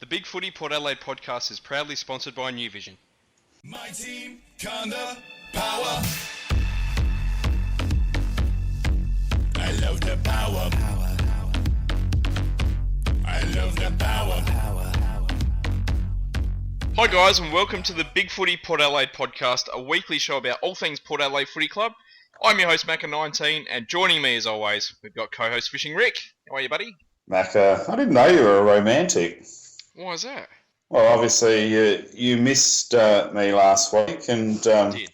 The Big Footy Port Adelaide podcast is proudly sponsored by New Vision. My team, kinda power. I love the power. I love the power. Hi guys, and welcome to the Big Footy Port Adelaide podcast, a weekly show about all things Port Adelaide Footy Club. I'm your host, Macca19, and joining me as always, we've got co-host Fishing Rick. How are you, buddy? Macca, I didn't know you were a romantic. Why is that? Well, obviously you missed me last week, and Did.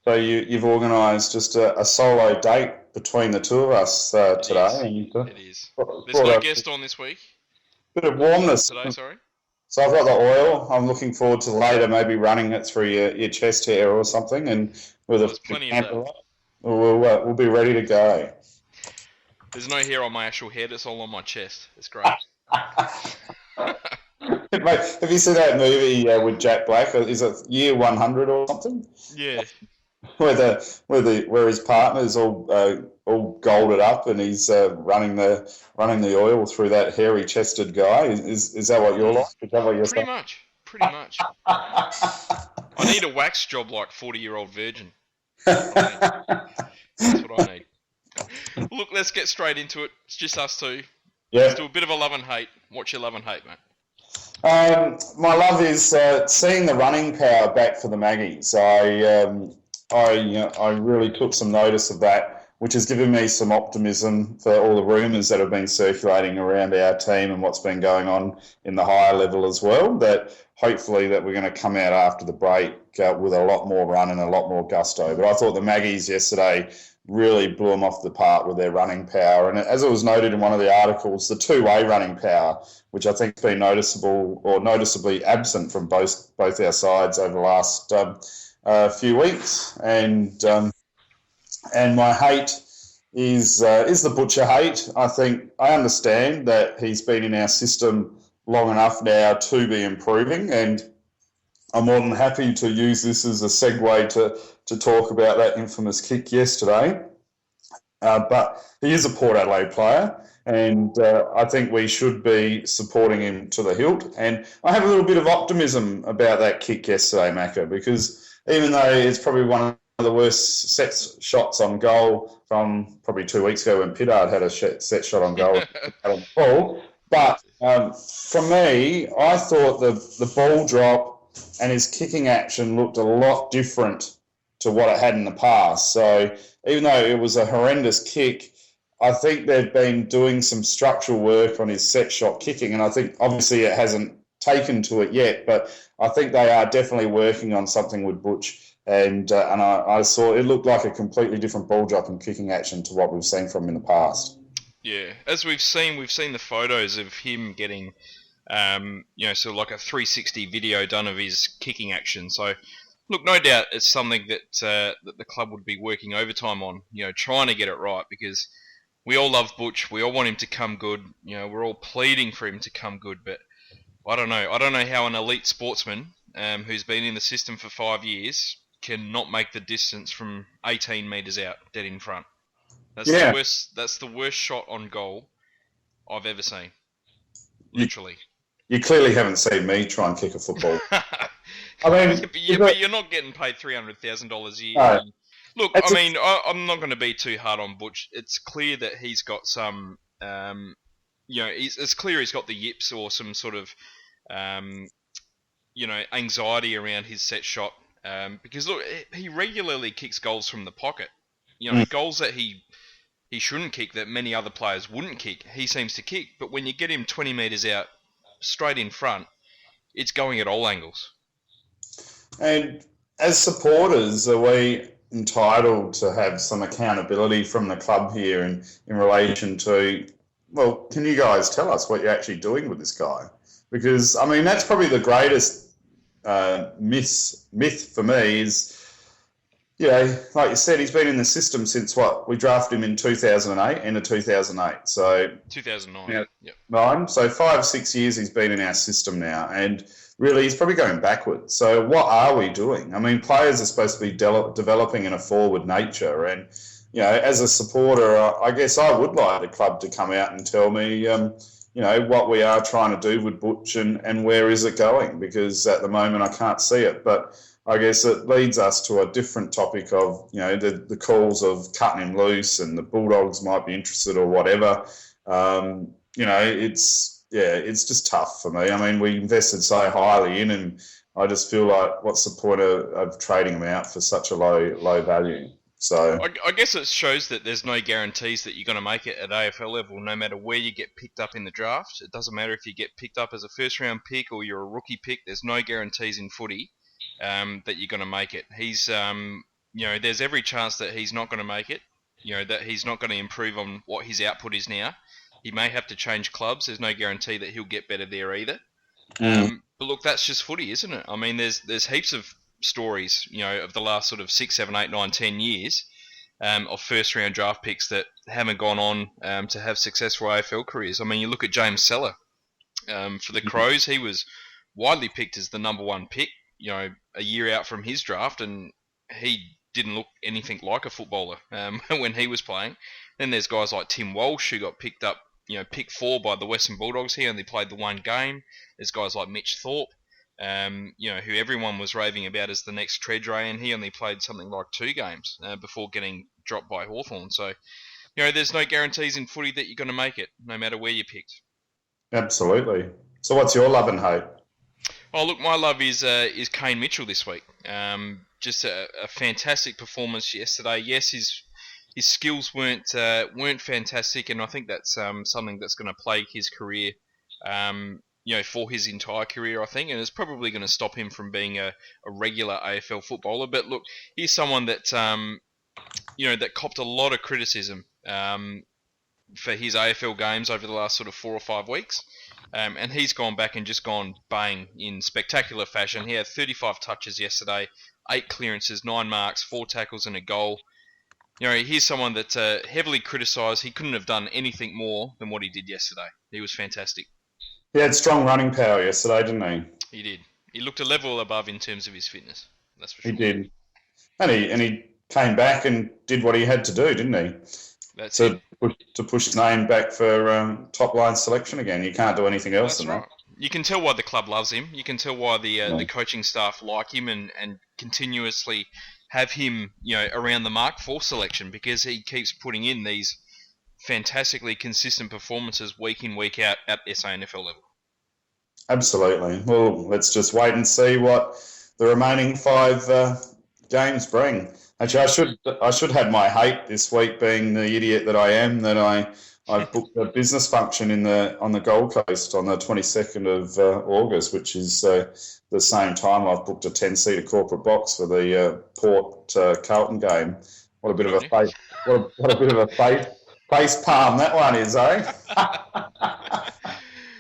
so you've organised just a solo date between the two of us today. It is. There's no guest on this week. Bit of warmness Today, sorry. So I've got the oil. I'm looking forward to later maybe running it through your chest hair or something, and with There's plenty of that. We'll be ready to go. There's no hair on my actual head, it's all on my chest. It's great. Mate, have you seen that movie with Jack Black? Is it Year 100 or something? Yeah. Where his partner's all golded up and he's running the oil through that hairy chested guy. Is that what you're like? Is that what you're Pretty much. I need a wax job like 40-year-old virgin. That's what I need. Look, let's get straight into it. It's just us two. Yeah. Let's do a bit of a love and hate. What's your love and hate, mate? My love is seeing the running power back for the Maggies. I really took some notice of that, which has given me some optimism for all the rumours that have been circulating around our team and what's been going on in the higher level as well, that hopefully that we're going to come out after the break with a lot more run and a lot more gusto. But I thought the Maggies yesterday really blew them off the park with their running power. And as it was noted in one of the articles, the two-way running power, which I think has been noticeable or noticeably absent from both our sides over the last few weeks. And my hate is the Butcher hate. I understand that he's been in our system long enough now to be improving, and I'm more than happy to use this as a segue to talk about that infamous kick yesterday. But he is a Port Adelaide player, and I think we should be supporting him to the hilt. And I have a little bit of optimism about that kick yesterday, Macca, because even though it's probably one of the worst set shots on goal from probably 2 weeks ago when Pittard had a set shot on goal on the ball, but for me, I thought the ball drop and his kicking action looked a lot different to what it had in the past. So even though it was a horrendous kick, I think they've been doing some structural work on his set shot kicking, and I think obviously it hasn't taken to it yet, but I think they are definitely working on something with Butch, and I saw it looked like a completely different ball drop and kicking action to what we've seen from him in the past. Yeah, as we've seen the photos of him getting, sort of like a 360 video done of his kicking action. So, look, no doubt it's something that the club would be working overtime on, trying to get it right, because we all love Butch. We all want him to come good. We're all pleading for him to come good, but I don't know. I don't know how an elite sportsman who's been in the system for 5 years can not make the distance from 18 metres out, dead in front. That's the worst shot on goal I've ever seen. Literally. You clearly haven't seen me try and kick a football. I mean, but you're not getting paid $300,000 a year. No. Look, I'm not going to be too hard on Butch. It's clear that he's got some, it's clear he's got the yips or some sort of, anxiety around his set shot. Because look, he regularly kicks goals from the pocket. Goals that he shouldn't kick, that many other players wouldn't kick, he seems to kick. But when you get him 20 metres out, straight in front, it's going at all angles. And as supporters, are we entitled to have some accountability from the club here in relation to, well, can you guys tell us what you're actually doing with this guy? Because, I mean, that's probably the greatest myth for me is, like you said, he's been in the system since we drafted him in 2008, end of 2008. So 2009. Yep. 9. So 5-6 years he's been in our system now, and really he's probably going backwards. So what are we doing? I mean, players are supposed to be developing in a forward nature, and as a supporter, I guess I would like the club to come out and tell me, what we are trying to do with Butch and where is it going? Because at the moment I can't see it. But I guess it leads us to a different topic of, the calls of cutting him loose and the Bulldogs might be interested or whatever. It's just tough for me. I mean, we invested so highly in him. I just feel like what's the point of trading him out for such a low value? So I guess it shows that there's no guarantees that you're going to make it at AFL level, no matter where you get picked up in the draft. It doesn't matter if you get picked up as a first-round pick or you're a rookie pick. There's no guarantees in footy that you're going to make it. He's, there's every chance that he's not going to make it. That he's not going to improve on what his output is now. He may have to change clubs. There's no guarantee that he'll get better there either. But look, that's just footy, isn't it? I mean, there's heaps of stories, of the last sort of 6, 7, 8, 9, 10 years of first round draft picks that haven't gone on to have successful AFL careers. I mean, you look at James Seller for the Crows. He was widely picked as the number one pick, a year out from his draft, and he didn't look anything like a footballer when he was playing. Then there's guys like Tim Walsh who got picked up, pick 4 by the Western Bulldogs. He only played the one game. There's guys like Mitch Thorpe, who everyone was raving about as the next Treadray, and he only played something like 2 games before getting dropped by Hawthorn. So, there's no guarantees in footy that you're going to make it, no matter where you're picked. Absolutely. So what's your love and hate? Oh, look, my love is Kane Mitchell this week. Just a fantastic performance yesterday. Yes, his skills weren't fantastic, and I think that's something that's going to plague his career, for his entire career, I think, and it's probably going to stop him from being a regular AFL footballer. But look, he's someone that that copped a lot of criticism for his AFL games over the last sort of 4 or 5 weeks, and he's gone back and just gone bang in spectacular fashion. He had 35 touches yesterday, 8 clearances, 9 marks, 4 tackles, and a goal. He's someone that's heavily criticised. He couldn't have done anything more than what he did yesterday. He was fantastic. He had strong running power yesterday, didn't he? He did. He looked a level above in terms of his fitness. That's for sure. He did. And he came back and did what he had to do, didn't he? That's it. To push his name back for top line selection again. You can't do anything else than that. You can tell why the club loves him. You can tell why the coaching staff like him and continuously have him, around the mark for selection, because he keeps putting in these fantastically consistent performances week in, week out at SANFL level. Absolutely. Well, let's just wait and see what the remaining 5 games bring. Actually, I should have my hate this week, being the idiot that I am, that I booked a business function on the Gold Coast on the 22nd of August, which is the same time I've booked a 10-seater corporate box for the Port Carlton game. What a bit of a face! What a bit of a face palm that one is, eh?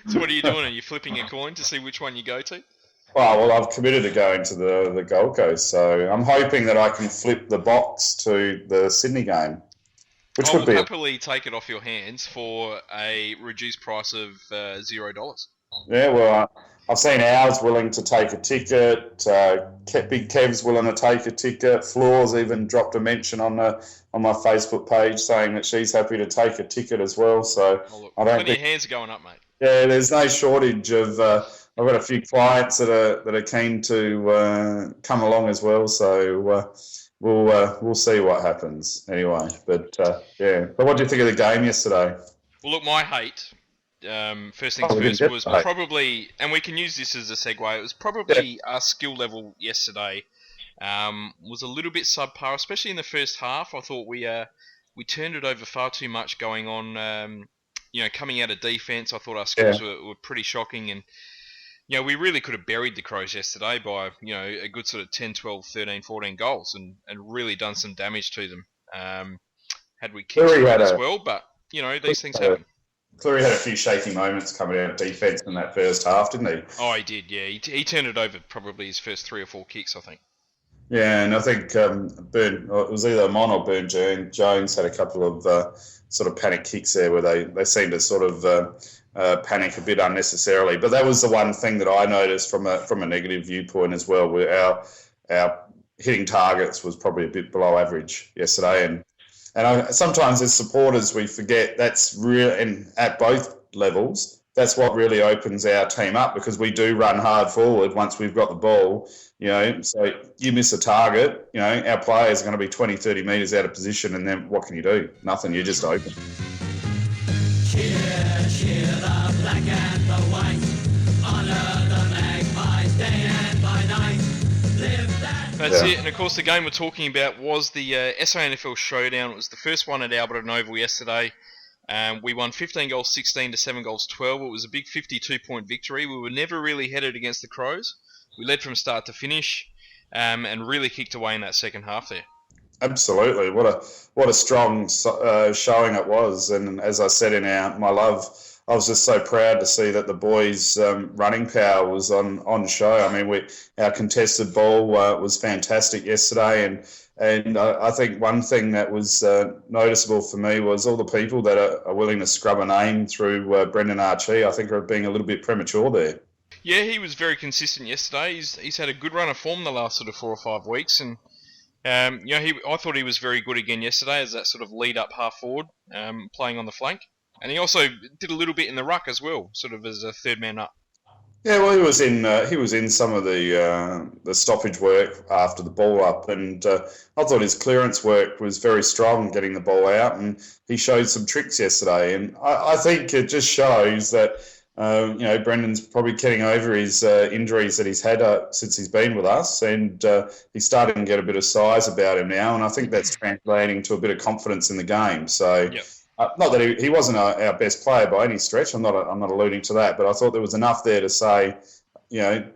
So what are you doing? Are you flipping a coin to see which one you go to? Well, I've committed to going to the Gold Coast, so I'm hoping that I can flip the box to the Sydney game. Which I would will be happily take it off your hands for a reduced price of $0. Yeah, well, I've seen ours willing to take a ticket. Big Kev's willing to take a ticket. Floor's even dropped a mention on my Facebook page saying that she's happy to take a ticket as well. So I don't think hands are going up, mate. Yeah, there's no shortage of. I've got a few clients that are keen to come along as well. So. We'll see what happens anyway. But But what do you think of the game yesterday? Well, look, my hate. First things first was probably, and we can use this as a segue. It was probably our skill level yesterday was a little bit subpar, especially in the first half. I thought we turned it over far too much going on. Coming out of defence, I thought our skills were pretty shocking, and we really could have buried the Crows yesterday by, a good sort of 10, 12, 13, 14 goals and really done some damage to them. Had we kicked it as well, but, these things happen. Cleary had a few shaky moments coming out of defence in that first half, didn't he? Oh, he did, yeah. He turned it over probably his first 3 or 4 kicks, I think. Yeah, and I think it was either Mon or Burn Jones had a couple of sort of panic kicks there where they seemed to sort of panic a bit unnecessarily. But that was the one thing that I noticed from a negative viewpoint as well, where our hitting targets was probably a bit below average yesterday. And sometimes as supporters we forget that's real, and at both levels that's what really opens our team up, because we do run hard forward once we've got the ball. So you miss a target, our players are going to be 20, 30 metres out of position, and then what can you do? Nothing, you're just open. Cheer, cheer the black and the white, honour the Magpies day and by night, live that. That's it, and of course the game we're talking about was the SANFL Showdown. It was the first one at Albert Oval yesterday. We won 15 goals 16 to 7 goals 12. It was a big 52-point victory. We were never really headed against the Crows. We led from start to finish, and really kicked away in that second half there. Absolutely, what a strong showing it was. And as I said in my love, I was just so proud to see that the boys' running power was on show. I mean, our contested ball was fantastic yesterday, and I think one thing that was noticeable for me was all the people that are willing to scrub a name through Brendan Archie. I think are being a little bit premature there. Yeah, he was very consistent yesterday. He's had a good run of form the last sort of 4 or 5 weeks, and I thought he was very good again yesterday as that sort of lead up half forward, playing on the flank, and he also did a little bit in the ruck as well, sort of as a third man up. Yeah, well, he was in some of the stoppage work after the ball up, and I thought his clearance work was very strong getting the ball out, and he showed some tricks yesterday, and I think it just shows that Brendan's probably getting over his injuries that he's had since he's been with us, and he's starting to get a bit of size about him now, and I think that's translating to a bit of confidence in the game. So. Yep. Not that he wasn't our best player by any stretch. I'm not alluding to that, but I thought there was enough there to say,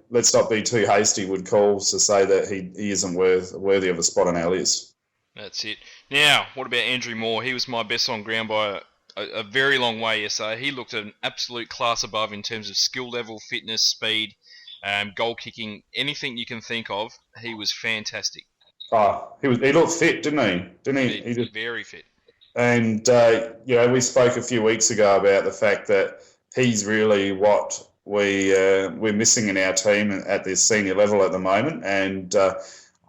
let's not be too hasty with calls to say that he isn't worthy of a spot on our list. That's it. Now, what about Andrew Moore? He was my best on ground by a very long way yesterday. He looked an absolute class above in terms of skill level, fitness, speed, goal kicking, anything you can think of. He was fantastic. He looked fit, didn't he? He was very fit. And, we spoke a few weeks ago about the fact that he's really what we're missing in our team at this senior level at the moment. And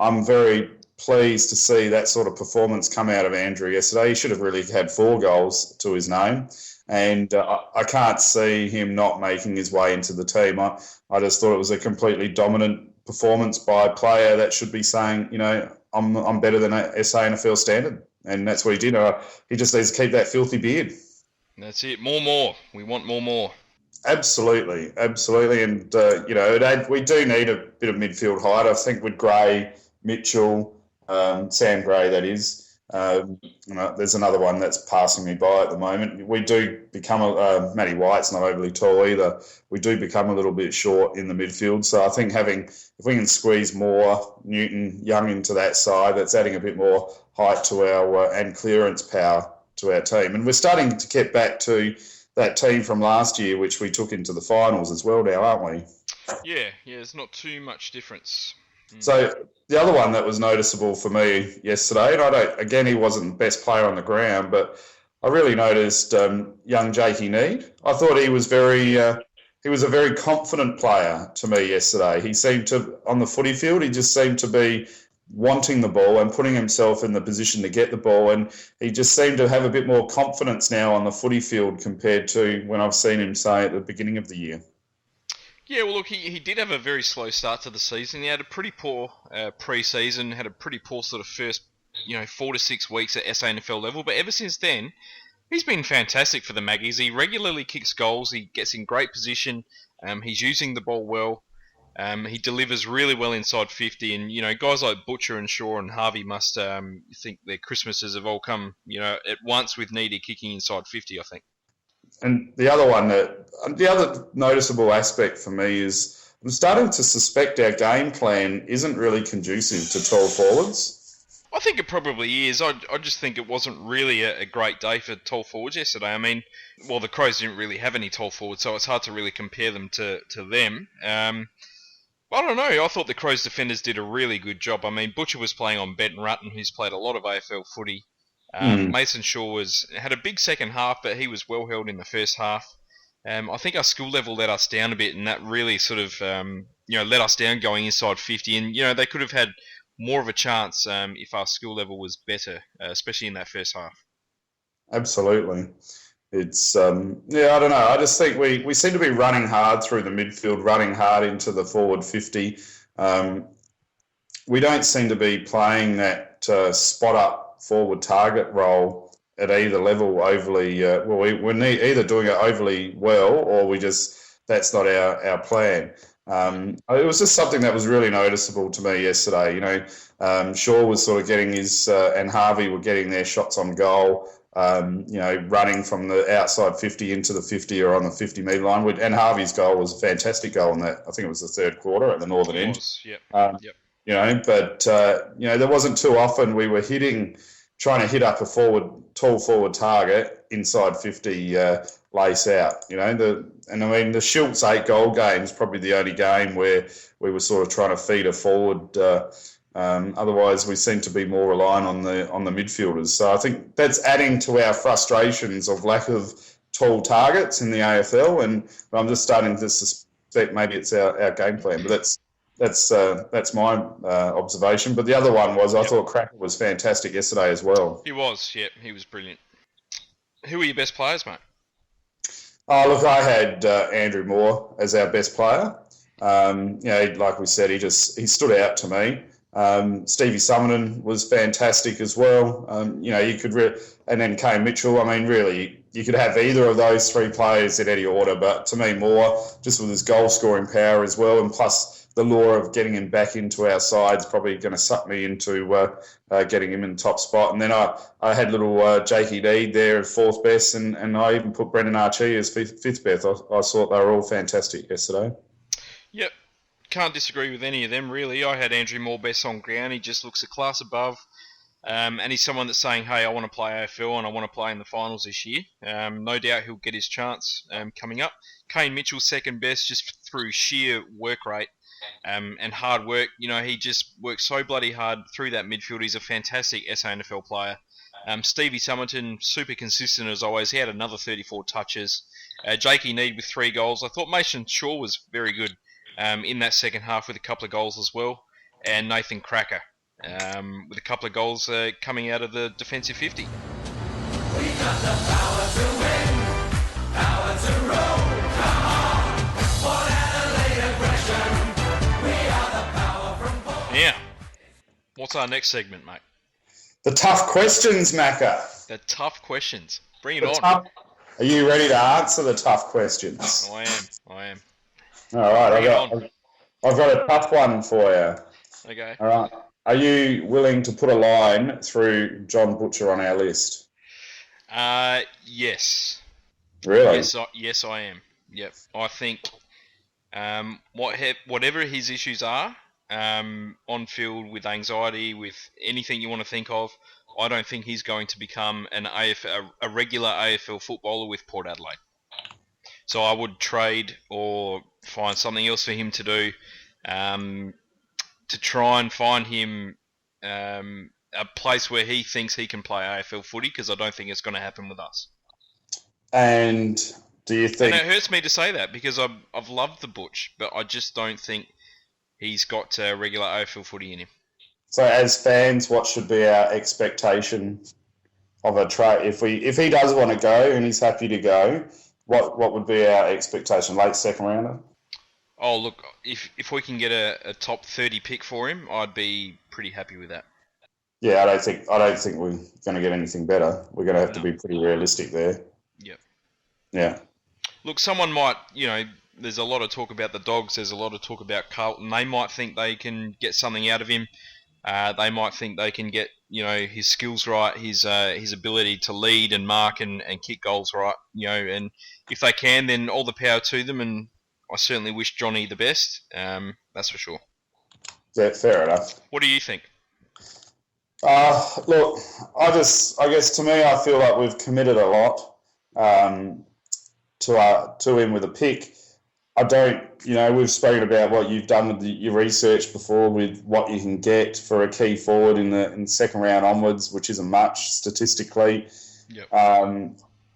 I'm very pleased to see that sort of performance come out of Andrew yesterday. He should have really had 4 goals to his name. And I can't see him not making his way into the team. I just thought it was a completely dominant performance by a player that should be saying, I'm better than a SANFL standard. And that's what he did. He just needs to keep that filthy beard. That's it. More. We want more. Absolutely. And, we do need a bit of midfield height. I think with Gray, Mitchell, Sam Gray, that is. There's another one that's passing me by at the moment. We do become Matty White's not overly tall either. We do become a little bit short in the midfield. So I think if we can squeeze more Newton Young into that side, that's adding a bit more height to our and clearance power to our team. And we're starting to get back to that team from last year, which we took into the finals as well now, aren't we? Yeah, there's not too much difference. So the other one that was noticeable for me yesterday, and he wasn't the best player on the ground, but I really noticed young Jakey Need. I thought he was he was a very confident player to me yesterday. He seemed to, on the footy field, he just seemed to be wanting the ball and putting himself in the position to get the ball, and he just seemed to have a bit more confidence now on the footy field compared to when I've seen him, say, at the beginning of the year. Yeah, well, look, he did have a very slow start to the season. He had a pretty poor pre-season, had a pretty poor sort of first, 4 to 6 weeks at SANFL level. But ever since then, he's been fantastic for the Maggies. He regularly kicks goals. He gets in great position. He's using the ball well. He delivers really well inside 50. And, guys like Butcher and Shaw and Harvey must think their Christmases have all come, at once with Needy kicking inside 50, I think. And the other noticeable aspect for me is I'm starting to suspect our game plan isn't really conducive to tall forwards. I think it probably is. I just think it wasn't really a great day for tall forwards yesterday. I mean, the Crows didn't really have any tall forwards, so it's hard to really compare them to them. I don't know. I thought the Crows defenders did a really good job. I mean, Butcher was playing on Benton Rutten, who's played a lot of AFL footy. Mason Shaw had a big second half, but he was well held in the first half. I think our skill level let us down a bit, and that really sort of let us down going inside 50. And they could have had more of a chance if our skill level was better, especially in that first half. Absolutely. It's I don't know. I just think we seem to be running hard through the midfield, running hard into the forward 50. We don't seem to be playing that spot up forward target role at either level overly. We're either doing it overly well, or that's not our plan. It was just something that was really noticeable to me yesterday. Shaw was sort of getting his and Harvey were getting their shots on goal. Running from the outside 50 into the 50 or on the 50-metre line. And Harvey's goal was a fantastic goal in that. I think it was the third quarter at the northern end. Yep. But there wasn't too often we were trying to hit up a tall forward target inside 50 lace out. The Schultz 8-goal game is probably the only game where we were sort of trying to feed a forward. Otherwise, we seem to be more reliant on the midfielders. So I think that's adding to our frustrations of lack of tall targets in the AFL. And I'm just starting to suspect maybe it's our game plan. But that's my observation. But the other one was I thought Cracker was fantastic yesterday as well. He was, he was brilliant. Who were your best players, mate? Oh, look, I had Andrew Moore as our best player. Like we said, he stood out to me. Stevie Summerton was fantastic as well. You could and then Kane Mitchell. I mean, really, you could have either of those three players in any order. But to me, Moore, just with his goal scoring power as well, and plus the lure of getting him back into our side's probably going to suck me into getting him in the top spot. And then I had little Jakey Deed there at fourth best, and I even put Brendan Archie as fifth best. I thought they were all fantastic yesterday. Yep. Can't disagree with any of them, really. I had Andrew Moore best on ground. He just looks a class above. And he's someone that's saying, hey, I want to play AFL and I want to play in the finals this year. No doubt he'll get his chance coming up. Kane Mitchell, second best, just through sheer work rate and hard work. He just works so bloody hard through that midfield. He's a fantastic SANFL player. Stevie Summerton, super consistent as always. He had another 34 touches. Jakey Need with 3 goals. I thought Mason Shaw was very good in that second half with a couple of goals as well. And Nathan Cracker with a couple of goals coming out of the defensive 50. We got the power to win, power to roll, come on, for Adelaide aggression, we are the power from Port. Now, what's our next segment, mate? The tough questions, Macca. The tough questions. Bring it on. Are you ready to answer the tough questions? I am. All right, I've got a tough one for you. Okay. All right. Are you willing to put a line through John Butcher on our list? Yes. Really? Yes, I am. Yep. I think whatever his issues are, on field, with anxiety, with anything you want to think of, I don't think he's going to become a regular AFL footballer with Port Adelaide. So I would trade or find something else for him to do to try and find him a place where he thinks he can play AFL footy, because I don't think it's going to happen with us. And do you think... And it hurts me to say that, because I've loved the Butch, but I just don't think he's got regular AFL footy in him. So as fans, what should be our expectation of a trade? If he does want to go and he's happy to go, what would be our expectation? Late second rounder? Oh, look, if we can get a top 30 pick for him, I'd be pretty happy with that. Yeah, I don't think we're going to get anything better. We're going to have to be pretty realistic there. Yep. Yeah. Look, someone might, there's a lot of talk about the Dogs. There's a lot of talk about Carlton. They might think they can get something out of him. They might think they can get, his skills right, his ability to lead and mark and kick goals right, and if they can, then all the power to them. And I certainly wish Johnny the best. That's for sure. Yeah, fair enough. What do you think? Look, I guess to me, I feel like we've committed a lot to him with a pick. I don't, we've spoken about what you've done with your research before, with what you can get for a key forward in the second round onwards, which isn't much statistically. Yep.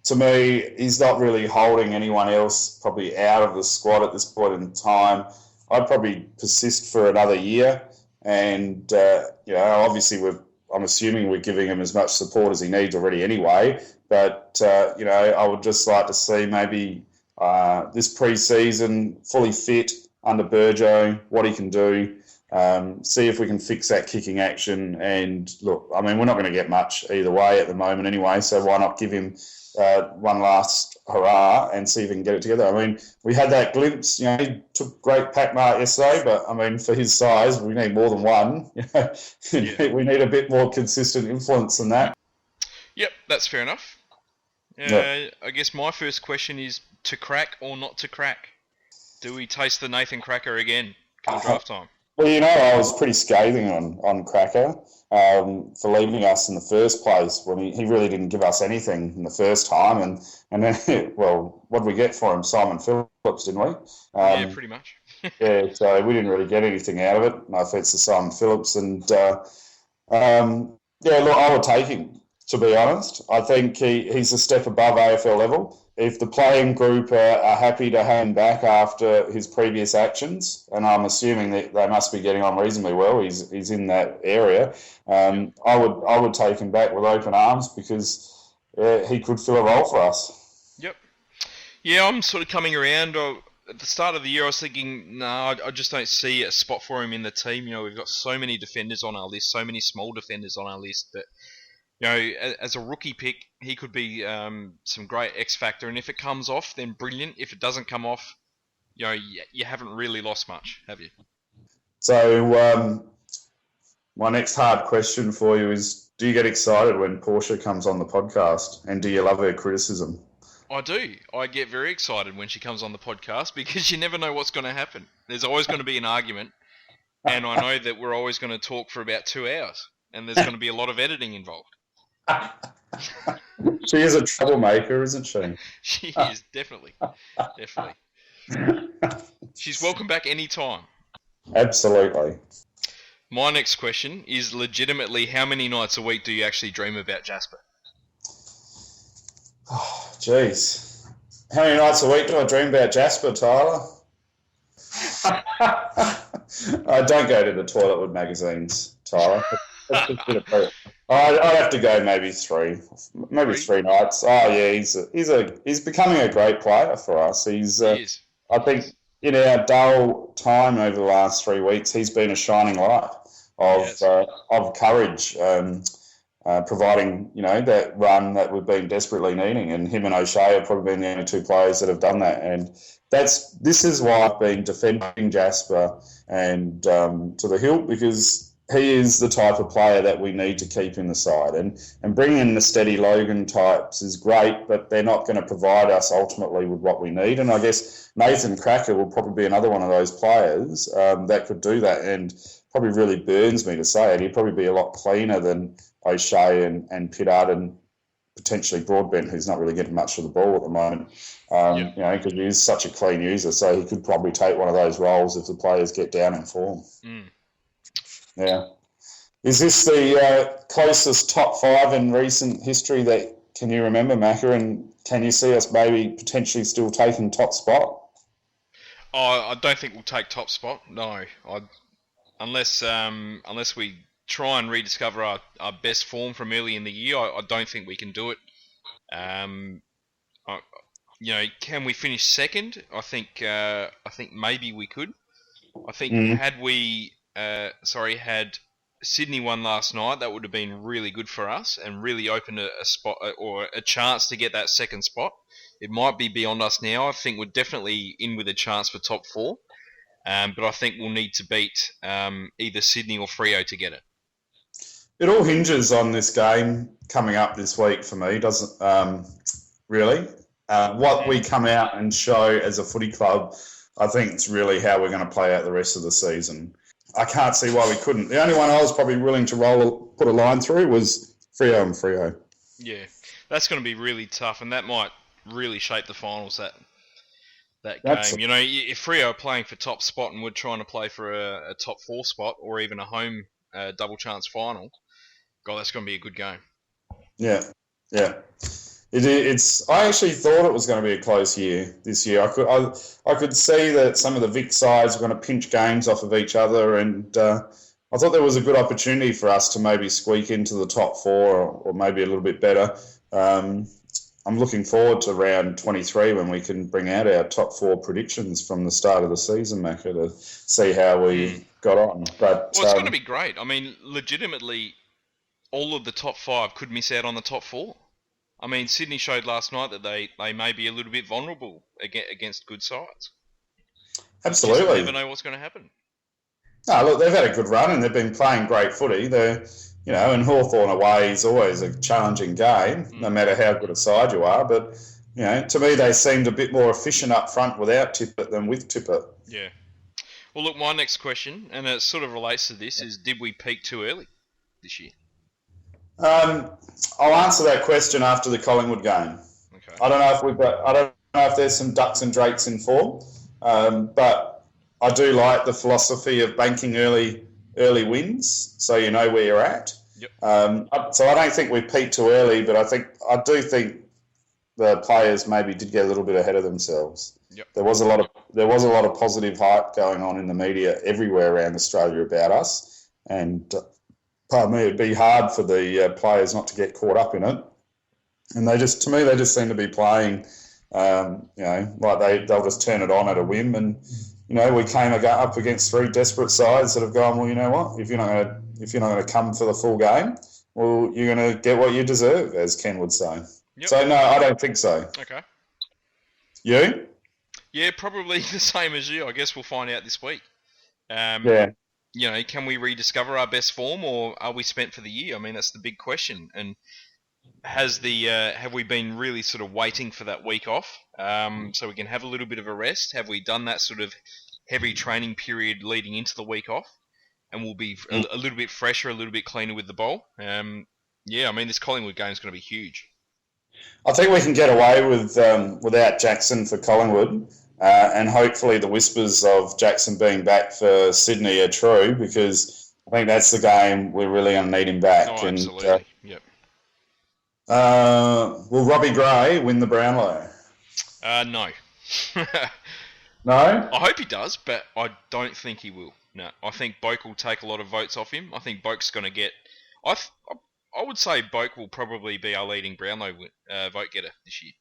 To me, he's not really holding anyone else probably out of the squad at this point in time. I'd probably persist for another year, and obviously I'm assuming we're giving him as much support as he needs already anyway. But, I would just like to see maybe this pre-season fully fit under Burjo, what he can do, see if we can fix that kicking action. And look, I mean, we're not going to get much either way at the moment anyway, so why not give him one last hurrah and see if we can get it together. I mean, we had that glimpse, he took great pack mark yesterday, but I mean, for his size, we need more than one. We need a bit more consistent influence than that. Yep, that's fair enough. I guess my first question is to crack or not to crack? Do we taste the Nathan Cracker again come draft time? Well, I was pretty scathing on Cracker for leaving us in the first place when he really didn't give us anything in the first time. And then, well, what did we get for him? Simon Phillips, didn't we? Yeah, pretty much. Yeah, so we didn't really get anything out of it. No offence to Simon Phillips. And, look, I would take him, to be honest. I think he's a step above AFL level. If the playing group are happy to have him back after his previous actions, and I'm assuming that they must be getting on reasonably well, he's in that area, I would take him back with open arms because he could fill a role for us. Yep. Yeah, I'm sort of coming around. At the start of the year, I was thinking, no, I just don't see a spot for him in the team. We've got so many defenders on our list, so many small defenders on our list that, as a rookie pick, he could be some great X factor. And if it comes off, then brilliant. If it doesn't come off, you haven't really lost much, have you? So my next hard question for you is, do you get excited when Portia comes on the podcast? And do you love her criticism? I do. I get very excited when she comes on the podcast because you never know what's going to happen. There's always going to be an argument. And I know that we're always going to talk for about 2 hours. And there's going to be a lot of editing involved. She is a troublemaker, isn't she? She is, definitely. She's welcome back anytime. Absolutely. My next question is legitimately, how many nights a week do you actually dream about Jasper? Oh, jeez. How many nights a week do I dream about Jasper, Tyler? I don't go to the toilet with magazines, Tyler. I'd have to go maybe three nights. Oh yeah, he's becoming a great player for us. He is. I think in our dull time over the last 3 weeks, he's been a shining light of courage, providing that run that we've been desperately needing. And him and O'Shea have probably been the only two players that have done that. And this is why I've been defending Jasper and to the hilt, because he is the type of player that we need to keep in the side. And bringing in the steady Logan types is great, but they're not going to provide us ultimately with what we need. And I guess Nathan Cracker will probably be another one of those players that could do that. And probably really burns me to say it. He'd probably be a lot cleaner than O'Shea and Pittard and potentially Broadbent, who's not really getting much of the ball at the moment. Because he is such a clean user. So he could probably take one of those roles if the players get down in form. Yeah. Is this the closest top 5 in recent history that can you remember, Macca? And can you see us maybe potentially still taking top spot? Oh, I don't think we'll take top spot. No, unless we try and rediscover our best form from early in the year. I don't think we can do it. Can we finish second? I think maybe we could. I think had Sydney won last night, that would have been really good for us and really opened a spot or a chance to get that second spot. It might be beyond us now. I think we're definitely in with a chance for top 4, but I think we'll need to beat either Sydney or Freo to get it. It all hinges on this game coming up this week for me, doesn't really? What we come out and show as a footy club, I think it's really how we're going to play out the rest of the season. I can't see why we couldn't. The only one I was probably willing to put a line through was Freo and Freo. Yeah, that's going to be really tough, and that might really shape the finals, that game. If Freo are playing for top spot and we're trying to play for a top 4 spot or even a home double chance final, God, that's going to be a good game. Yeah. I actually thought it was going to be a close year this year. I could see that some of the Vic sides were going to pinch games off of each other, and I thought there was a good opportunity for us to maybe squeak into the top 4 or maybe a little bit better. I'm looking forward to round 23 when we can bring out our top 4 predictions from the start of the season, Macca, to see how we got on. But Well, it's going to be great. I mean, legitimately, all of the top 5 could miss out on the top 4. I mean, Sydney showed last night that they may be a little bit vulnerable against good sides. Absolutely. You never know what's going to happen. No, look, they've had a good run and they've been playing great footy. They're, and Hawthorn away is always a challenging game, no matter how good a side you are. But, to me, they seemed a bit more efficient up front without Tippett than with Tippett. Yeah. Well, look, my next question, and it sort of relates to this, is did we peak too early this year? I'll answer that question after the Collingwood game. Okay. I don't know if there's some ducks and drakes in form, but I do like the philosophy of banking early wins, so you know where you're at. Yep. So I don't think we peaked too early, but I do think the players maybe did get a little bit ahead of themselves. Yep. There was a lot of positive hype going on in the media everywhere around Australia about us, and pardon me, it'd be hard for the players not to get caught up in it. And they just seem to be playing, like they'll just turn it on at a whim. And we came up against 3 desperate sides that have gone, well, you know what? If you're not going to come for the full game, well, you're going to get what you deserve, as Ken would say. Yep. So no, I don't think so. Okay. You? Yeah, probably the same as you. I guess we'll find out this week. Yeah. Can we rediscover our best form, or are we spent for the year? I mean, that's the big question. And have we been really sort of waiting for that week off, so we can have a little bit of a rest? Have we done that sort of heavy training period leading into the week off, and we'll be a little bit fresher, a little bit cleaner with the ball? I mean, this Collingwood game is going to be huge. I think we can get away with without Jackson for Collingwood. And hopefully the whispers of Jackson being back for Sydney are true, because I think that's the game we're really going to need him back. Oh, absolutely. And, yep. Will Robbie Gray win the Brownlow? No. No? I hope he does, but I don't think he will. No. I think Boak will take a lot of votes off him. I think Boak's going to get... I would say Boak will probably be our leading Brownlow vote getter this year.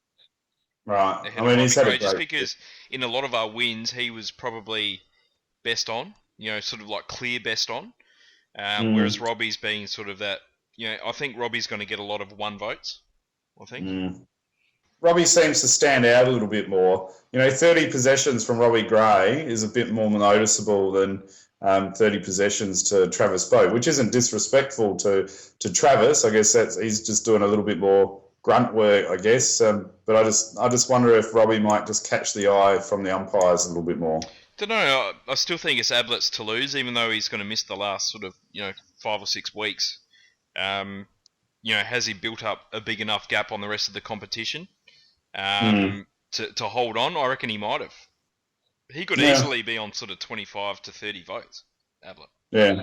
Right. I mean, he's had a great... Just because in a lot of our wins, he was probably best on, sort of like clear best on. Whereas Robbie's being sort of that, I think Robbie's going to get a lot of 1 votes, I think. Robbie seems to stand out a little bit more. 30 possessions from Robbie Gray is a bit more noticeable than 30 possessions to Travis Boak, which isn't disrespectful to Travis. I guess he's just doing a little bit more grunt work, I guess. But I just wonder if Robbie might just catch the eye from the umpires a little bit more. Don't know. I still think it's Ablett's to lose, even though he's going to miss the last sort of 5 or 6 weeks. Has he built up a big enough gap on the rest of the competition to hold on? I reckon he might have. He could easily be on sort of 25 to 30 votes, Ablett. Yeah,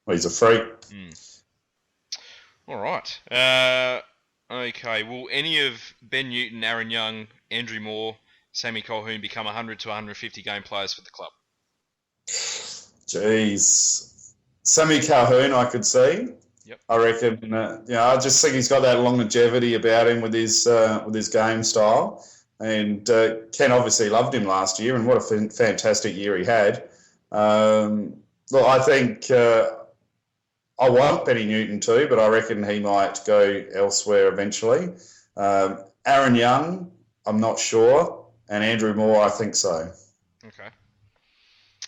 well, he's a freak. All right. Okay. Will any of Ben Newton, Aaron Young, Andrew Moore, Sammy Colquhoun become 100 to 150 game players for the club? Jeez, Sammy Colquhoun, I could see. Yep. I reckon. I just think he's got that longevity about him with his game style. And Ken obviously loved him last year, and what a fantastic year he had. Look, I think I want Benny Newton too, but I reckon he might go elsewhere eventually. Aaron Young, I'm not sure, and Andrew Moore, I think so. Okay.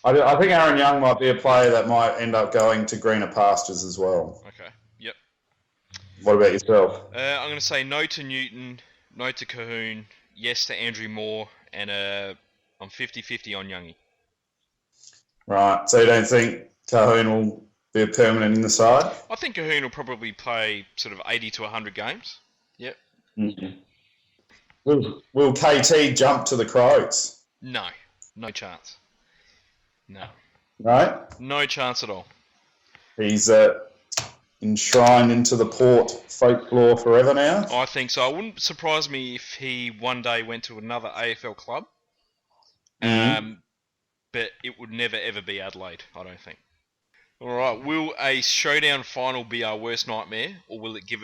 I think Aaron Young might be a player that might end up going to greener pastures as well. Okay. Yep. What about yourself? I'm going to say no to Newton, no to Colquhoun, yes to Andrew Moore, and I'm 50-50 on Youngie. Right. So you don't think Colquhoun will be a permanent in the side? I think Colquhoun will probably play sort of 80 to 100 games. Yep. Mm-hmm. Will KT jump to the Crows? No chance. No. Right? No chance at all. He's enshrined into the Port folklore forever now? I think so. It wouldn't surprise me if he one day went to another AFL club. But it would never, ever be Adelaide, I don't think. All right. Will a showdown final be our worst nightmare, or will it give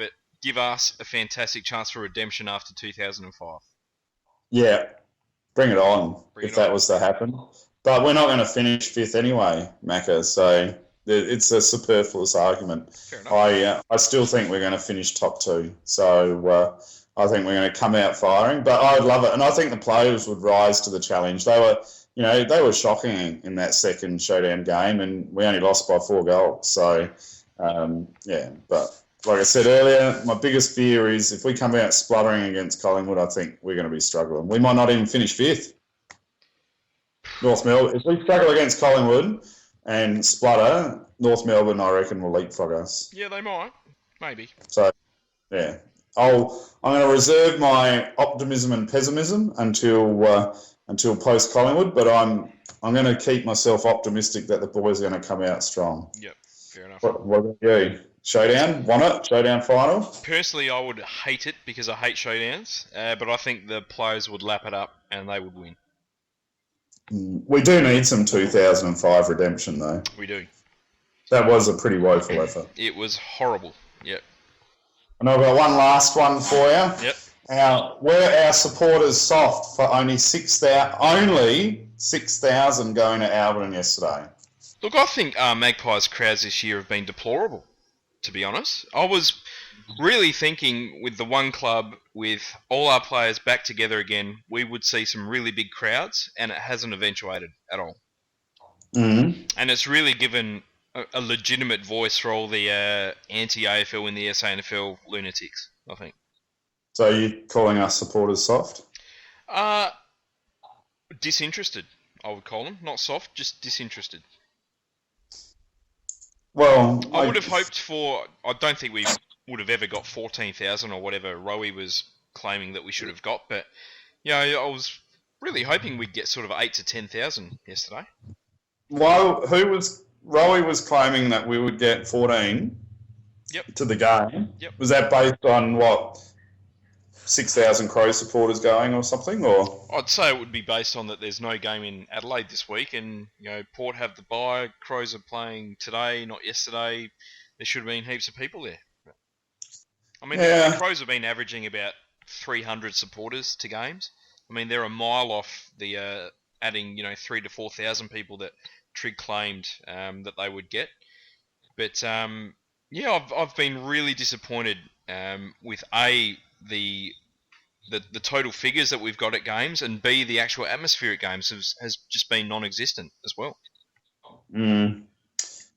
us a fantastic chance for redemption after 2005? Yeah, bring it on Bring if it that on. was to happen. But we're not going to finish fifth anyway, Macca. So it's a superfluous argument. Fair enough. I still think we're going to finish top two. So I think we're going to come out firing. But I'd love it, and I think the players would rise to the challenge. They were shocking in that second showdown game, and we only lost by 4 goals. So but. Like I said earlier, my biggest fear is if we come out spluttering against Collingwood, I think we're going to be struggling. We might not even finish fifth. North Melbourne, if we struggle against Collingwood and splutter, North Melbourne, I reckon, will leapfrog us. Yeah, they might. Maybe. So, yeah. I'm going to reserve my optimism and pessimism until post Collingwood, but I'm going to keep myself optimistic that the boys are going to come out strong. Yep, fair enough. What about you? Showdown? Want it? Showdown final? Personally, I would hate it because I hate showdowns, but I think the players would lap it up and they would win. We do need some 2005 redemption, though. We do. That was a pretty woeful effort. It was horrible. Yep. And I've got one last one for you. Yep. Were our supporters soft for only 6,000 going to Albion yesterday? Look, I think Magpies crowds this year have been deplorable, to be honest. I was really thinking with the one club, with all our players back together again, we would see some really big crowds, and it hasn't eventuated at all. Mm-hmm. And it's really given a legitimate voice for all the anti-AFL and the SANFL lunatics, I think. So are you calling us supporters soft? Disinterested, I would call them. Not soft, just disinterested. Well, I would have hoped for... I don't think we would have ever got 14,000 or whatever Rowie was claiming that we should have got, but I was really hoping we'd get sort of 8 to 10,000 yesterday. Well, Rowie was claiming that we would get 14 to the game. Yep. Was that based on what, 6,000 Crow supporters going or something? Or I'd say it would be based on that there's no game in Adelaide this week, and Port have the bye. Crows are playing today, not yesterday. There should have been heaps of people there. I mean, the Crows have been averaging about 300 supporters to games. I mean, they're a mile off the adding 3,000 to 4,000 people that Trig claimed that they would get. But I've been really disappointed with the total figures that we've got at games, and B, the actual atmosphere at games has just been non-existent as well.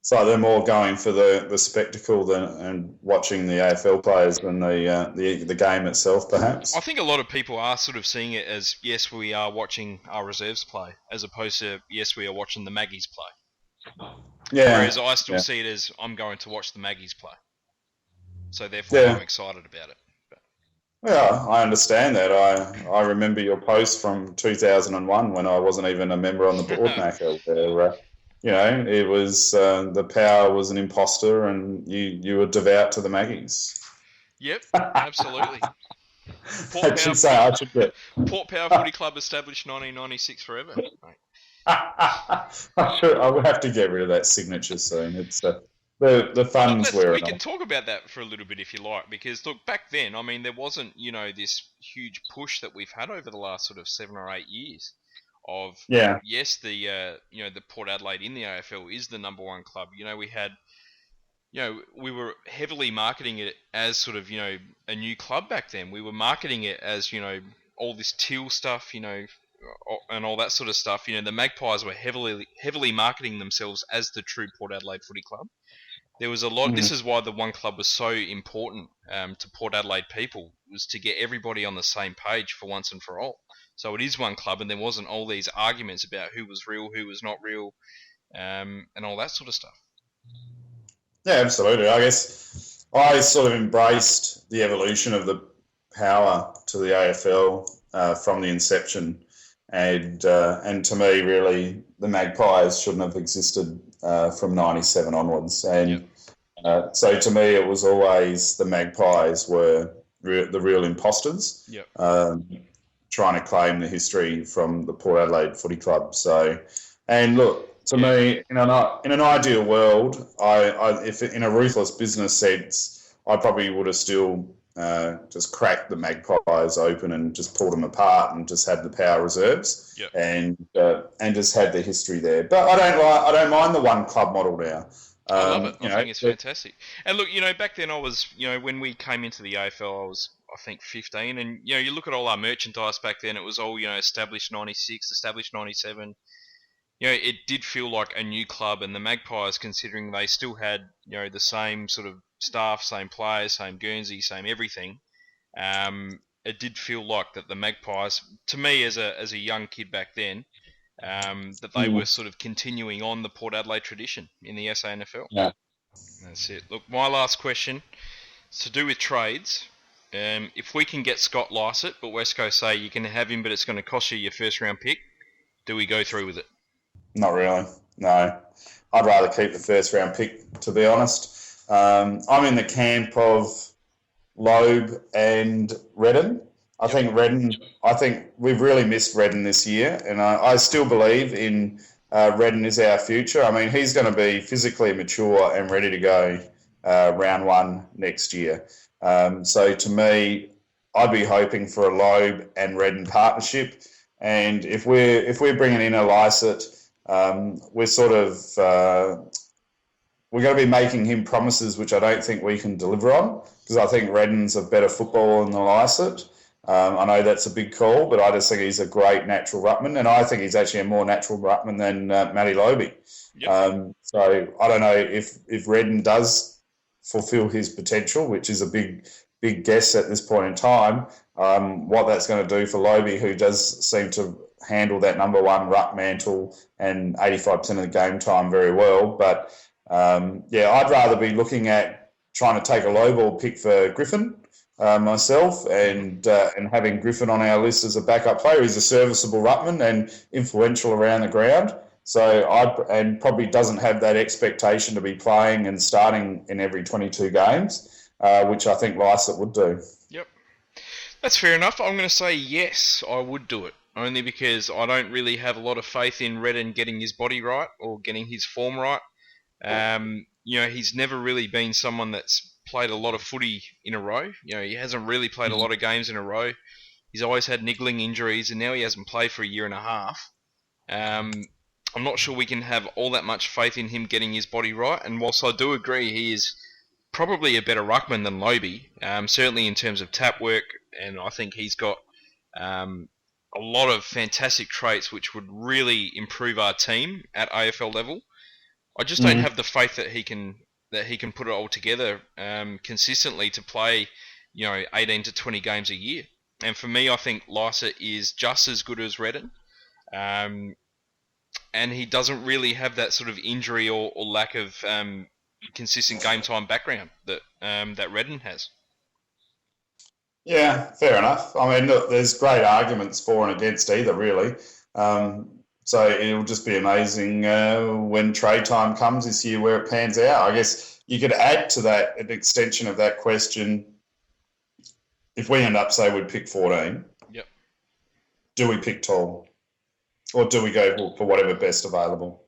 So they're more going for the spectacle and watching the AFL players than the game itself, perhaps. I think a lot of people are sort of seeing it as, yes, we are watching our reserves play, as opposed to, yes, we are watching the Maggies play. Yeah. Whereas I still see it as, I'm going to watch the Maggies play. So therefore I'm excited about it. Yeah, I understand that. I remember your post from 2001 when I wasn't even a member on the board, Macca, where it was the power was an imposter, and you were devout to the Maggies. Yep, absolutely. Port Power Footy Club established 1996 forever. Mate. I will have to get rid of that signature soon. It's the funds we can talk about that for a little bit if you like, because look, back then, I mean, there wasn't this huge push that we've had over the last sort of 7 or 8 years of yes, the the Port Adelaide in the AFL is the number one club. We had we were heavily marketing it as sort of a new club back then. We were marketing it as all this teal stuff, and all that sort of stuff. The Magpies were heavily marketing themselves as the true Port Adelaide Footy Club. There was a lot. This is why the one club was so important to Port Adelaide people, was to get everybody on the same page for once and for all. So it is one club, and there wasn't all these arguments about who was real, who was not real, and all that sort of stuff. Yeah, absolutely. I guess I sort of embraced the evolution of the power to the AFL from the inception. And to me, really, the Magpies shouldn't have existed from 97 onwards. And so to me, it was always the Magpies were the real imposters, trying to claim the history from the Port Adelaide Footy Club. So, and look, To me, in an ideal world, if in a ruthless business sense, I probably would have still just cracked the Magpies open and just pulled them apart and just had the power reserves and just had the history there. But I don't mind the one club model now. I love it. I think it's fantastic. And look, back then I was, when we came into the AFL, I was, I think, 15. And, you look at all our merchandise back then, it was all, established 96, established 97. It did feel like a new club, and the Magpies, considering they still had, the same sort of staff, same players, same Guernsey, same everything. It did feel like that the Magpies, to me as a young kid back then, that they were sort of continuing on the Port Adelaide tradition in the SANFL. Yeah. That's it. Look, my last question is to do with trades. If we can get Scott Lycett, but West Coast say you can have him, but it's going to cost you your first round pick, do we go through with it? Not really, no. I'd rather keep the first round pick, to be honest. I'm in the camp of Loeb and Redden. I think we've really missed Redden this year, and I still believe in Redden is our future. I mean, he's going to be physically mature and ready to go round one next year. So to me, I'd be hoping for a Loeb and Redden partnership. And if we're bringing in a Lycett, we're going to be making him promises which I don't think we can deliver on, because I think Redden's a better footballer than the Lycett. I know that's a big call, but I just think he's a great natural ruckman, and I think he's actually a more natural ruckman than Matty Lobe. Yep. So I don't know if Redden does fulfil his potential, which is a big guess at this point in time, what that's going to do for Lobe, who does seem to handle that number one ruck mantle and 85% of the game time very well. But, I'd rather be looking at trying to take a low ball pick for Griffin myself and having Griffin on our list as a backup player. He's a serviceable ruckman and influential around the ground. So and probably doesn't have that expectation to be playing and starting in every 22 games, which I think Lycett would do. Yep. That's fair enough. I'm going to say yes, I would do it. Only because I don't really have a lot of faith in Redden getting his body right or getting his form right. He's never really been someone that's played a lot of footy in a row. He hasn't really played a lot of games in a row. He's always had niggling injuries, and now he hasn't played for a year and a half. I'm not sure we can have all that much faith in him getting his body right. And whilst I do agree he is probably a better ruckman than Lobe, certainly in terms of tap work, and I think he's got a lot of fantastic traits which would really improve our team at AFL level. I just don't have the faith that he can put it all together consistently to play, 18 to 20 games a year. And for me, I think Lycett is just as good as Redden. And he doesn't really have that sort of injury or lack of consistent game time background that Redden has. Yeah, fair enough. I mean, look, there's great arguments for and against either, really. So it'll just be amazing when trade time comes this year where it pans out. I guess you could add to that an extension of that question. If we end up, say, we'd pick 14, yep. Do we pick tall? Or do we go for whatever best available?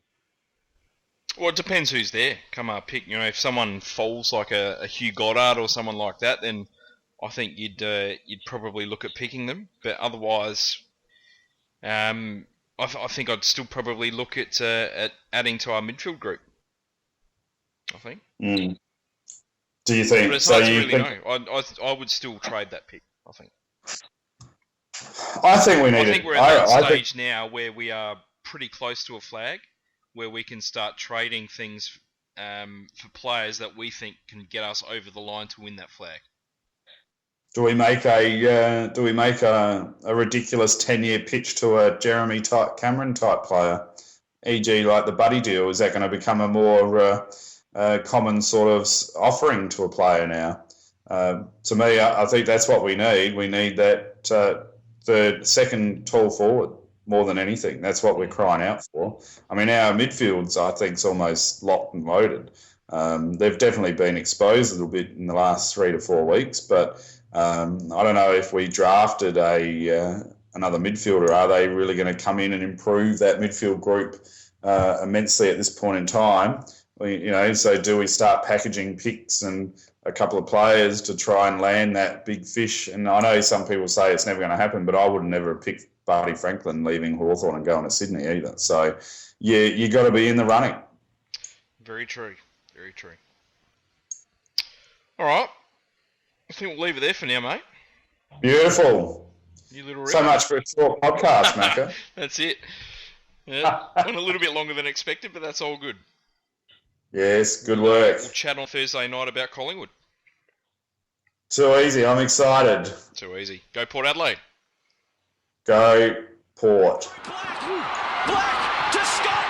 Well, it depends who's there. Come our pick. If someone falls like a Hugh Goddard or someone like that, then I think you'd probably look at picking them. But otherwise, I think I'd still probably look at adding to our midfield group. I think. Mm. Do you think? But it's hard to really know. I would still trade that pick. I think. I think we need. I think we're at that stage now where we are pretty close to a flag, where we can start trading things for players that we think can get us over the line to win that flag. Do we make a ridiculous 10-year pitch to a Jeremy Cameron type player, e.g. like the Buddy deal? Is that going to become a more common sort of offering to a player now? To me, I think that's what we need. We need that the second tall forward more than anything. That's what we're crying out for. I mean, our midfields, I think, is almost locked and loaded. They've definitely been exposed a little bit in the last 3 to 4 weeks, but I don't know if we drafted another midfielder. Are they really going to come in and improve that midfield group immensely at this point in time. So do we start packaging picks and a couple of players to try and land that big fish? And I know some people say it's never going to happen, but I would never have picked Barty Franklin leaving Hawthorn and going to Sydney either. So, yeah, you got to be in the running. Very true. Very true. All right. I think we'll leave it there for now, mate. Beautiful. You little so much for a short podcast, Macca. That's it. Yeah, went a little bit longer than expected, but that's all good. Yes, good work. We'll chat on Thursday night about Collingwood. Too easy. I'm excited. Too easy. Go Port Adelaide. Go Port. Black to Scott.